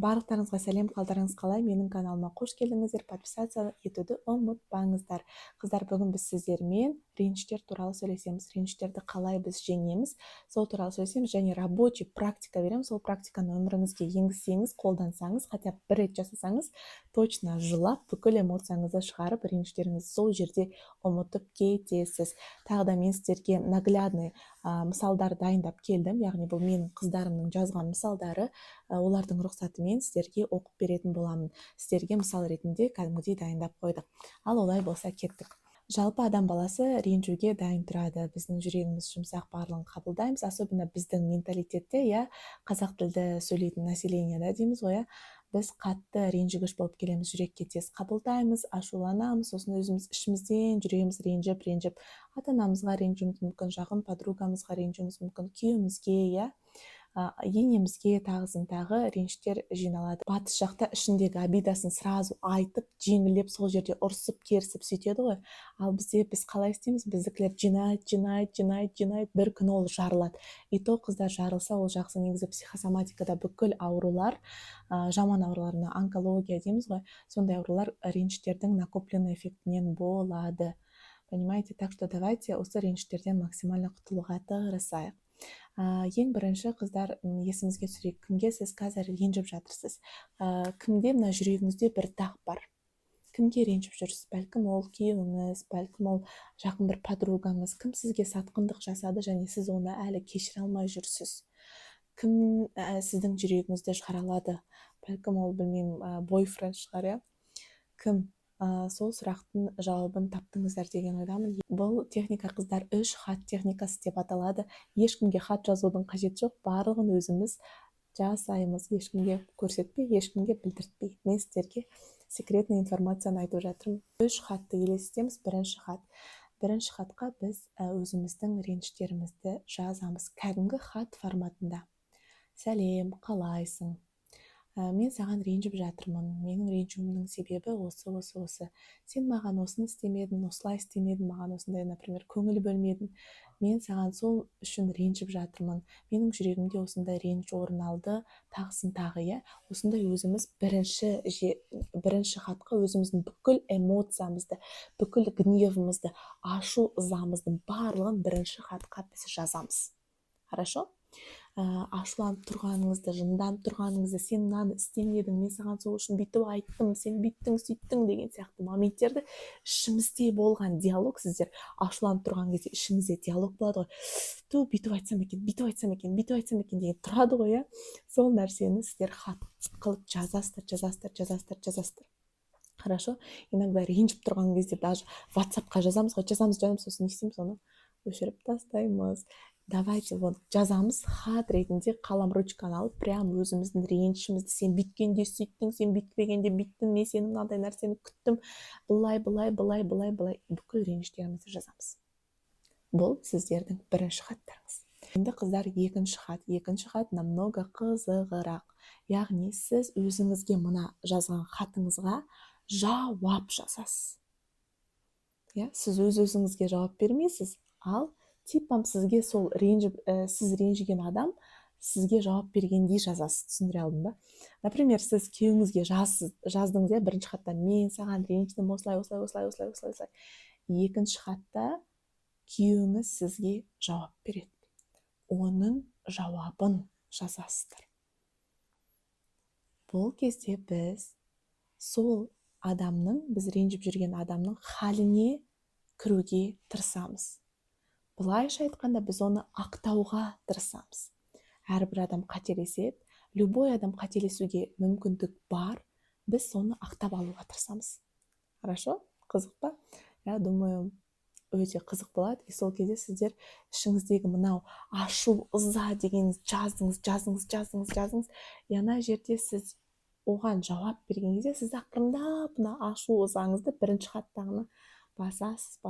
Барлықтарыңызға сәлем, қалдарыңыз қалай? Менің каналыма қош келдіңіздер. Подписаться етуді ұмытпаңыздар. Қыздар, бүгін біз сіздермен ренжіштер туралы сөйлесеміз. Ренжіштерді қалай біз жеңеміз, сол туралы сөйлесеміз, және рабочий практика береміз. Сол практиканы өміріңізге енгізсеңіз, қолдансаңыз, хотя бір рет жасасаңыз, точно жылап, бүкіл эмоцияңызды шығарып, ренжіштеріңізді сол жерде ұмытып кетесіз. Тағы да мен сіздерге наглядный мысалдар дайындап келдім. Яғни бұл менің қыздарымның жазған мысалдары. Олардың рұқсатымен сіздерге оқып беретін боламын. Сіздерге мысал ретінде кәдімгідей дайындап қойдық. Ал олай болса кеттік. Жалпы адам баласы ренжуге дайын тұрады. Біздің жүрегіміз жұмсақ, барлығын қабылдаймыз. Особенно біздің менталитетте, қазақ тілді сөйлейтін населениеда дейміз ғой, біз қатты ренжігіш болып келеміз, жүрекке тез қабылдаймыз, ашуланамыз, сосын өзіміз ішімізден жүрегіміз ренжіп, ата-анамызға ренжуіміз мүмкін, жақын подругамызға ренжуіміз мүмкін, күйеуімізге, енемізге тағы ренжіштер жиналады. Батыс жақта ішіндегі обидасын сразу айтып, жеңілеп сол жерде ұрсып, керісіп сөйтеді ғой. Ал біз қалай істейміз? Біздікілер жинайды, бір күні ол жарылады. И то қыздар жарылса, ол жақсы. Негізі психосоматикада бүкіл аурулар, жаман ауруларына онкология дейміз ғой, сондай аурулар ренжіштердің накопленный эффектінен болады. Понимаете? Так что давайте осы ренжіштерден максимально құтылуға тырысайық. Ең бірінші, қыздар, есіңізге түсірейік, кімге сіз қазір ренжіп жатырсыз? Кімде мына жүрегіңізде бір дақ бар? Кімге ренжіп жүрсіз? Бәлкім ол күйеуіңіз, бәлкім ол жақын бір подругаңыз, кім сізге сатқындық жасады және сіз оны әлі кешіре алмай жүрсіз? Кім сіздің жүрегіңізді жаралады? Бәлкім ол, білмеймін, бойфренд шығар, кім? Сол сұрақтың жауабын таптыңыздар деген ойдамын. Бұл техника, қыздар, 3 хат техникасы деп аталады. Ешкімге хат жазудың қажеті жоқ, барлығын өзіміз жасаймыз. Ешкімге көрсетпей, ешкімге білдіртпей. Мен сіздерге секретный информацияны айтып жатырмын. 3 хатты елестетеміз. Бірінші хатқа біз өзіміздің реніштерімізді жазамыз. Кәдімгі хат форматында. Сәлем, қалайсың? Мен саған ренжіп жатырмын. Менің ренжуімнің себебі осы. Сен маған осыны істемедің, осылай істемедің, маған осындай, например, көңіл бөлмедің. Мен саған сол үшін ренжіп жатырмын. Менің жүрегімде осындай реніш орын алды, тағысын тағы, осындай өзіміз бірінші хатқа өзіміздің бүкіл эмоциямызды, бүкіл гневімізді, ашу ызамыздың барлығын бірінші хатқа біз жазамыз. Хорошо? Ашуланып тұрғаныңызды, жынданып тұрғаныңызды, сен мынаны істемедің, мен саған сол үшін бүйтіп айттым, сен бүйттің, сөйттің деген сияқты моменттерді, ішімізде болған диалог, сіздер ашуланып тұрған кезде ішіңізде диалог болады ғой. Ту, бүйтіп айтсам екен деген тұрады ғой, сол нәрсені сіздер хат қылып жазасыздар. Хорошо? Иногда ренжіп тұрған кезде даже WhatsApp-қа жазамыз, сосын не істейміз, оны өшіріп тастаймыз. Давайте жазамыз, хат ретінде қалам ручканы алып, прям өзіміздің ренішімізді, сен бүйткенде сөйттің, сен бүйтпегенде бүйттің, мен сенің мынандай нәрсені күттім, былай, бүкіл реніштерімізді жазамыз. Бұл сіздердің бірінші хаттарыңыз. Енді, қыздар, екінші хат намного қызығырақ. Яғни сіз өзіңізге мына жазған хатыңызға жауап жазасыз. Сіз өзіңізге жауап бермейсіз, ал типам сізге сол сіз ренжіген адам сізге жауап бергендей жазасыз. Түсіндіре алдым ба? Например, сіз күйеуіңізге жаздыңыз, бірінші хатта мен саған ренжідім, осылай. Екінші хатта күйеуіңіз сізге жауап береді. Оның жауабын жазасыздар. Бұл кезде біз сол біз ренжіп жүрген адамның халіне кіруге тырысамыз. Былайша айтқанда, біз оны ақтауға тырысамыз. Әрбір адам қателеседі, любой адам қателесуге мүмкіндік бар, біз соны ақтап алуға тырысамыз. Хорошо? Қызық па? Думаю, өте қызық болады. И сол кезде сіздер ішіңіздегі мынау ашу, ыза деген жаздыңыз. И ана жерде сіз оған жауап берген кезде, сіз ақырындап ашу ызаңызды бірінші хаттағыны басасыз.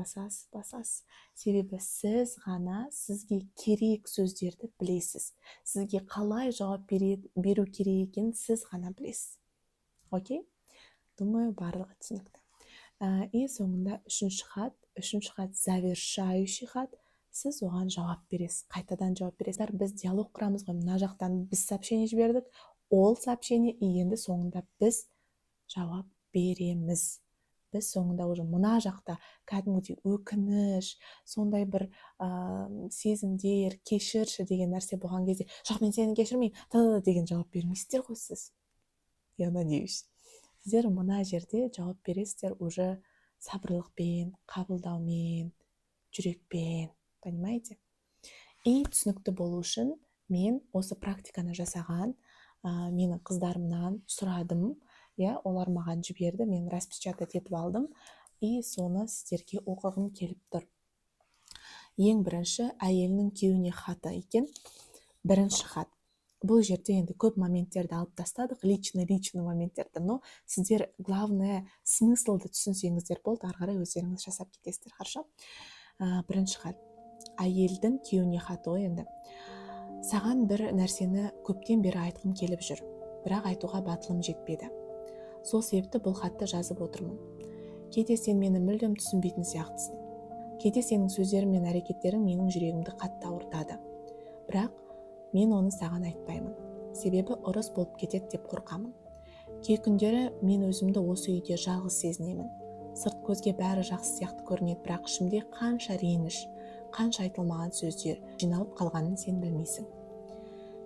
Себебі сіз ғана сізге керек сөздерді білесіз. Сізге қалай жауап беру керек екенін сіз ғана білесіз. Окей? Думаю, барлығы түсінікті. И соңында үшінші хат завершающий хат. Сіз оған жауап бересіз, қайтадан жауап бересіз. Біз диалог құрамыз ғой, мына жақтан біз сообщение жібердік, ол сообщение, и енді соңында біз жауап береміз. Біз соңында уже мына жақта кәдімгідей өкініш, сондай бір сезімдер, кешірші деген нәрсе болған кезде, жоқ, мен сені кешірмеймін деген жауап бермейсіздер ғой сіз. Я надеюсь. Сіздер мына жерде жауап бересіздер уже сабырлықпен, қабылдаумен, жүрекпен, понимаете? И түсінікті болу үшін мен осы практиканы жасаған менің қыздарымнан сұрадым, олар маған жіберді, мен распечатать етіп алдым, и соны сіздерге оқығым келіп тұр. Ең бірінші әйелінің күйеуіне хаты екен, бірінші хат. Бұл жерде енді көп моменттерді алып тастадық, личный моменттерді, но сіздер главное смыслды түсінсеңіздер болды, ары қарай өздеріңіз жасап кетесіздер, хорошо? Бірінші хат. Әйелдің күйеуіне хаты ғой енді. Саған бір нәрсені көптен бері айтқым келіп жүр, бірақ айтуға батылым жетпеді. Сол себепті бұл хатты жазып отырмын. Кейде сен мені мүлдем түсінбейтін сияқтысың. Кейде сенің сөздерің мен әрекеттерің менің жүрегімді қатты ауыртады. Бірақ мен оны саған айтпаймын. Себебі ұрыс болып кетеді деп қорқамын. Кей күндері мен өзімді осы үйде жалғыз сезінемін. Сырт көзге бәрі жақсы сияқты көрінеді, бірақ ішімде қанша реніш, қанша айтылмаған сөздер жиналып қалғанын сен білмейсің.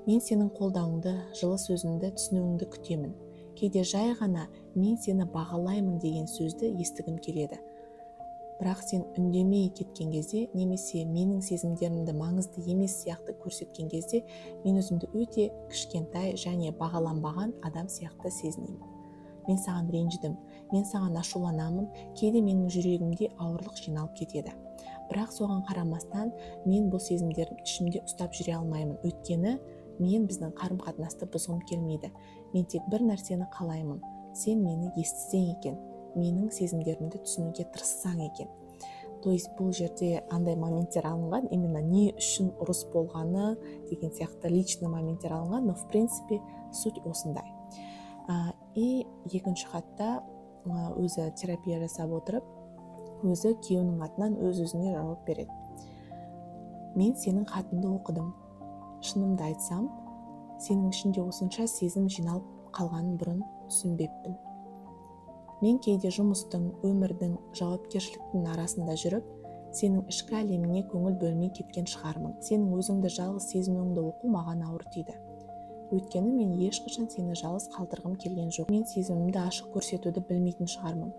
Мен сенің қолдауыңды, жылы сөзіңді, түсінуіңді күтемін. Кейде жай ғана мен сені бағалаймын деген сөзді естігім келеді. Бірақ сен үндемей кеткен кезде, немесе менің сезімдерімді маңызды емес сияқты көрсеткен кезде, мен өзімді өте кішкентай және бағаланбаған адам сияқты сезінемін. Мен саған ренжідім, мен саған ашуланамын, кейде менің жүрегімде ауырлық жиналып кетеді. Бірақ соған қарамастан мен бұл сезімдерді ішімде ұстап жүре алмаймын. Өйткені мен біздің қарым-қатынасты бұзғым келмейді. Мен тек бір нәрсені қалаймын. Сен мені естісең екен, менің сезімдерімді түсінуге тырыссаң екен. То есть бұл жерде андай моменттер алынған, именно не үшін ұрыс болғаны деген сияқты личный моменттер алынған, но в принципе суть осындай. И екінші хатта өзі терапия жасап отырып, өзі күйеуінің атынан өз-өзіне жауап береді. Мен сенің хатыңды оқыдым. Шынымды айтсам, сенің ішінде осынша сезім жиналып қалғанын бұрын түсінбеппін. Мен кейде жұмыстың, өмірдің, жауапкершіліктің арасында жүріп, сенің ішкі әлеміне көңіл бөлмей кеткен шығармын. Сенің өзіңді жалғыз сезінуіңді оқу маған ауыр тиді. Өйткені мен ешқашан сені жалғыз қалдырғым келген жоқ. Мен сезімімді ашық көрсетуді білмейтін шығармын.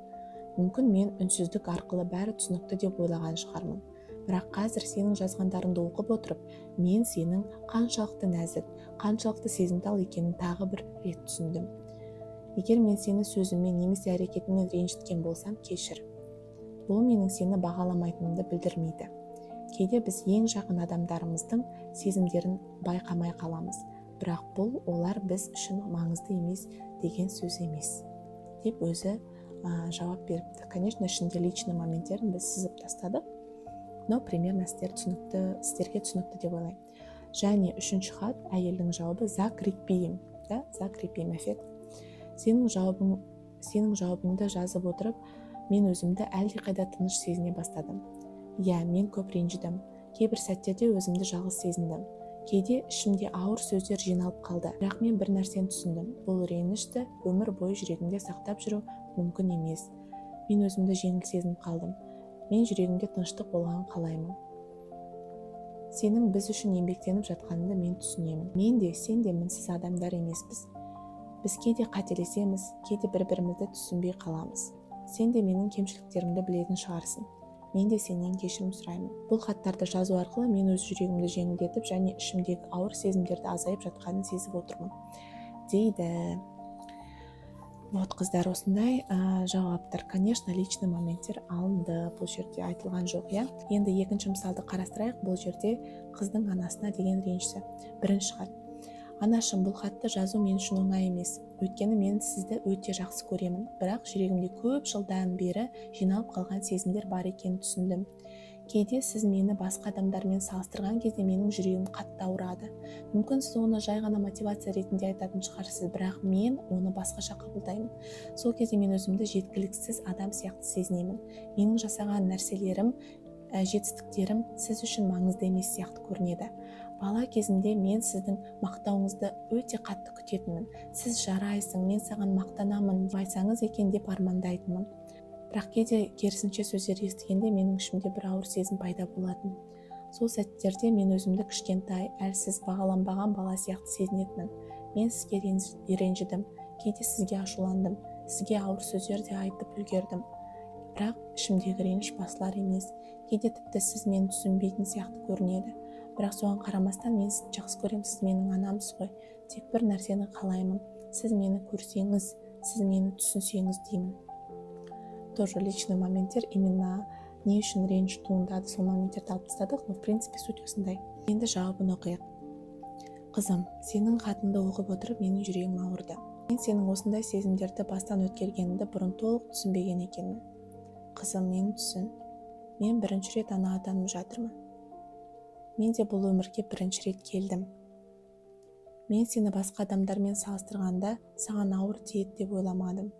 Мүмкін мен үнсіздік арқылы бәрі түсінікті деп ойлаған шығармын. Бірақ қазір сенің жазғандарыңды оқып отырып, мен сенің қаншалықты нәзік, қаншалықты сезімтал екенін тағы бір рет түсіндім. Егер мен сені сөзіммен немесе әрекетіммен ренжіткен болсам, кешір. Бұл менің сені бағаламайтынымды білдірмейді. Кейде біз ең жақын адамдарымыздың сезімдерін байқамай қаламыз. Бірақ бұл олар біз үшін маңызды емес деген сөз емес. Деп өзі жауап беріпті. Конечно, ішінде личный моменттерін біз сызып тастадық. Но примерно сіздерге түсінікті деп ойлаймын. Және үшінші хат, әйелдің жауабы закрепим, закрепим эффект. Сенің жауабыңды жазып отырып, мен өзімді әлдеқайда тыныш сезіне бастадым. Мен көп ренжідім. Кейбір сәттерде өзімді жалғыз сезіндім. Кейде ішімде ауыр сөздер жиналып қалды. Бірақ мен бір нәрсені түсіндім. Бұл ренішті өмір бойы жүрегімде сақтап жүру мүмкін емес. Мен өзімді жеңіл сезініп қалдым. Мен жүрегімде тыныштық болғанын қалаймын. Сенің біз үшін еңбектеніп жатқаныңды мен түсінемін. Мен де, сен де мінсіз адамдар емеспіз. Біз кейде қателесеміз, кейде бір-бірімізді түсінбей қаламыз. Сен де менің кемшіліктерімді білетін шығарсың. Мен де сенен кешірім сұраймын. Бұл хаттарды жазу арқылы мен өз жүрегімді жеңілдетіп және ішімдегі ауыр сезімдерді азайып жатқанын сезіп отырмын, дейді. Вот, қыздар, осындай жауаптар. Конечно, личный моменттер алынды, бұл жерде айтылған жоқ, Енді екінші мысалды қарастырайық. Бұл жерде қыздың анасына деген реніші. Бірінші хат. Анашым, бұл хатты жазу мен үшін оңай емес. Өйткені мен сізді өте жақсы көремін. Бірақ жүрегімде көп жылдан бері жиналып қалған сезімдер бар екенін түсіндім. Кейде сіз мені басқа адамдармен салыстырған кезде менің жүрегім қатты ауырады. Мүмкін сіз оны жай ғана мотивация ретінде айтатын шығарсыз, бірақ мен оны басқаша қабылдаймын. Сол кезде мен өзімді жеткіліксіз адам сияқты сезінемін. Менің жасаған нәрселерім, жетістіктерім сіз үшін маңызды емес сияқты көрінеді. Бала кезімде мен сіздің мақтауыңызды өте қатты күтетінмін. Сіз жарайсың, мен саған мақтанамын деп айтсаңыз екен деп армандайтынмын. Бірақ кейде керісінше сөздер естігенде менің ішімде бір ауыр сезім пайда болатын. Сол сәттерде мен өзімді кішкентай, әлсіз, бағаланбаған бала сияқты сезінетінмін. Мен сізге ренжідім, кейде сізге ашуландым, сізге ауыр сөздер де айтып үлгердім. Бірақ ішімдегі реніш басылар емес. Кейде тіпті сіз мені түсінбейтін сияқты көрінеді. Бірақ соған қарамастан мен сізді жақсы көремін, сіз менің анамсыз ғой. Тек бір нәрсені қалаймын, сіз мені көрсеңіз, сіз мені түсінсеңіз деймін. Тоже личный моменттер, именно не үшін реніш туындады, сол моменттерді алып тастадық, но в принципе суть осындай. Енді жауабын оқиық. Қызым, сенің хатыңды оқып отырып менің жүрегім ауырды. Мен сенің осындай сезімдерді бастан өткергеніңді бұрын толық түсінбеген екенмін. Қызым, мені түсін. Мен бірінші рет ана атанып жатырмын. Мен де бұл өмірге бірінші рет келдім. Мен сені басқа адамдармен салыстырғанда саған ауыр тиеді деп ойламадым.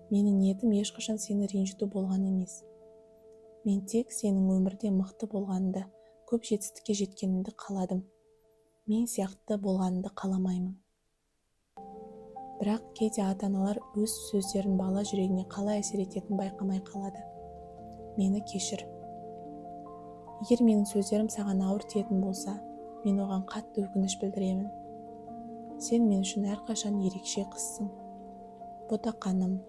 Менің ниетім ешқашан сені ренжіту болған емес. Мен тек сенің өмірде мықты болғаныңды, көп жетістікке жеткеніңді қаладым. Мен сияқты болғаныңды қаламаймын. Бірақ кейде ата-аналар өз сөздерін бала жүрегіне қалай әсер ететінін байқамай қалады. Мені кешір. Егер менің сөздерім саған ауыр тиетін болса, мен оған қатты өкініш білдіремін. Сен мен үшін әрқашан ерекше қызсың. Ботақаным,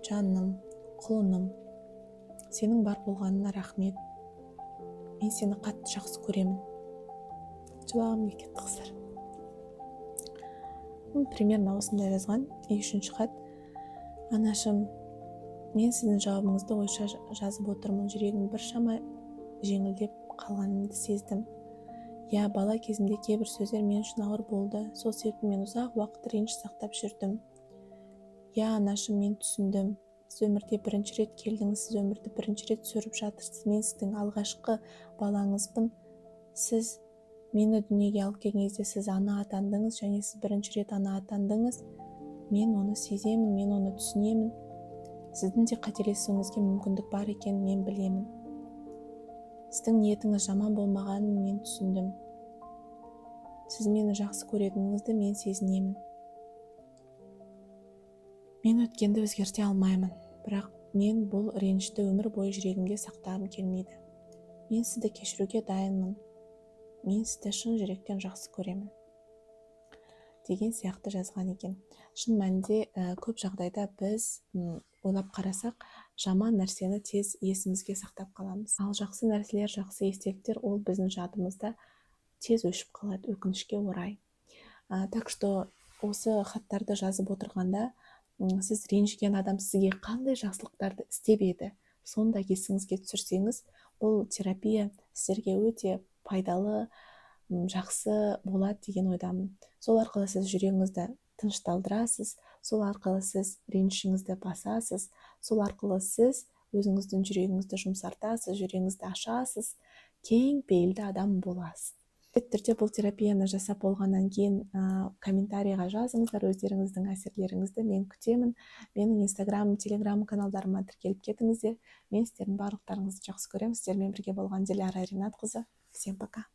жаным, құлыным. Сенің бар болғанына рахмет. Мен сені қатты жақсы көремін. Жылағым кетті қыздар. Примерно осындай жазған. Үшінші хат. Анашым, мен сіздің жауабыңызды ойша жазып отырмын. Жүрегім біршама жеңілдеп қалғанымды сездім. Я, бала кезімде кейбір сөздер мен үшін ауыр болды. Сол себепті мен ұзақ уақыт реніш сақтап жүрдім. Я, анашым, мен түсіндім. Сіз өмірде бірінші рет келдіңіз, сіз өмірді бірінші рет көріп жатырсыз. Мен сіздің алғашқы балаңызбын. Сіз мені дүниеге алып келген кезде сіз ана атандыңыз, және сіз бірінші рет ана атандыңыз. Мен оны сеземін, мен оны түсінемін. Сіздің де қателесуіңізге мүмкіндік бар екенін мен білемін. Сіздің ниетіңіз жаман болмағанын мен түсіндім. Сіз мені жақсы көретініңізді мен сезінемін. Мен өткенді өзгерте алмаймын, бірақ мен бұл ренішті өмір бойы жүрегімде сақтағым келмейді. Мен сізді кешіруге дайынмын. Мен сізді шын жүректен жақсы көремін. Деген сияқты жазған екен. Шын мәнінде көп жағдайда біз ойлап қарасақ, жаман нәрсені тез есімізге сақтап қаламыз. Ал жақсы нәрселер, жақсы естеліктер ол біздің жадымызда тез өшіп қалады, өкінішке орай. Так что осы хаттарды жазып отырғанда, сіз ренжіген адам сізге қандай жақсылықтарды істеп еді, сонда есіңізге түсірсеңіз, бұл терапия сіздерге өте пайдалы, жақсы болады деген ойдамын. Сол арқылы сіз жүрегіңізді тынышталдырасыз, сол арқылы сіз ренішіңізді басасыз, сол арқылы сіз өзіңіздің жүрегіңізді жұмсартасыз, жүрегіңізді ашасыз, кең пейілді адам боласыз. Түрде бұл терапияны жасап болғаннан кейін комментарийға жазыңыздар өздеріңіздің әсерлеріңізді, мен күтемін. Менің Инстаграм, Телеграм каналдарыма тіркеліп кетіңіздер. Мен сіздердің барлықтарыңызды жақсы көремін. Сіздермен бірге болған Диляра Ринатқызы. Всем пока.